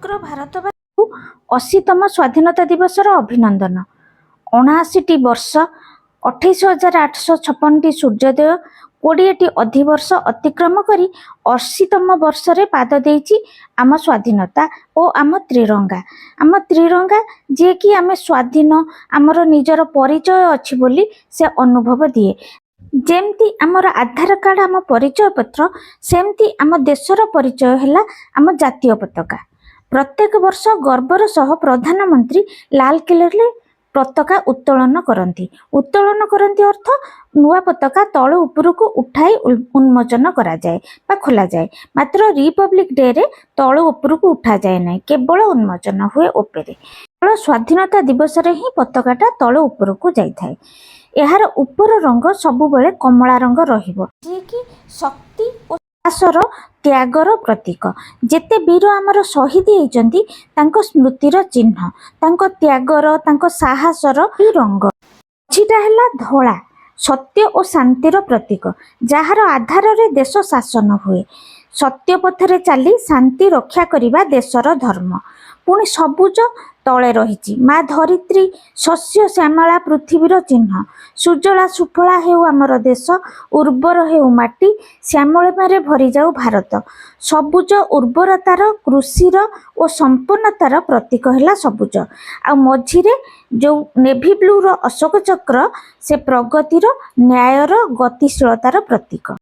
समग्र भारतवासी 80तम स्वाधीनता दिवसर अभिनंदन। 79टी वर्ष 28,856टी सूर्योदय 20टी अधिवर्ष अतिक्रम करी 80तम वर्षरे पाद देइछि आम स्वाधीनता और आम त्रिरंगा जे कि आम स्वाधीन आमर निजर परिचय अछि बोली से अनुभव दिए। जेमती आमर आधार कार्ड आम परिचय पत्र सेमती आम देशर परिचय है आम जातीय पताका। प्रत्येक वर्ष गर्वर सह प्रधानमंत्री लाल किले पताका उत्तोलन करती अर्थ नुआ पताका तल उपरको उठाई उन्मोचन करा जाए बा खोला जाए। मात्र रिपब्लिक डे रे तल उपरको उठा जाए ना, केवल उन्मोचन हुए उपरे। केवल स्वाधीनता दिवस रे ही पताकाटा तल उपरको जाई थाए। यार उपर रंग सबुबले कमला रंग रहिबो, जे कि शक्ति और साहसर त्यागर प्रतीक। जेते वीर आमर शहीद होइचंती तांको स्मृतिर चिन्ह, तांको त्यागर तांको साहसर ही रंग। छिटा हैला धोला सत्य और शांतिर प्रतीक, जार आधार रे देश शासन हुए। सत्य पथरे चली शांति रक्षा करिबा देशर धर्म। पुणी सबुज तले रही माँ धरित्री, शस्य श्यामला पृथ्वीर चिन्ह। सुजला सुफला हेउ आमर देश, उर्वर हेउ माटी, श्यामळे भरी जाऊ भारत। सबुज उर्वरतार कृषिर और संपन्नतार प्रतीक है सबुज। आ मझिरे जो नेभी ब्लूर अशोक चक्र से प्रगतिर न्यायर गतिशीलतार प्रतीक।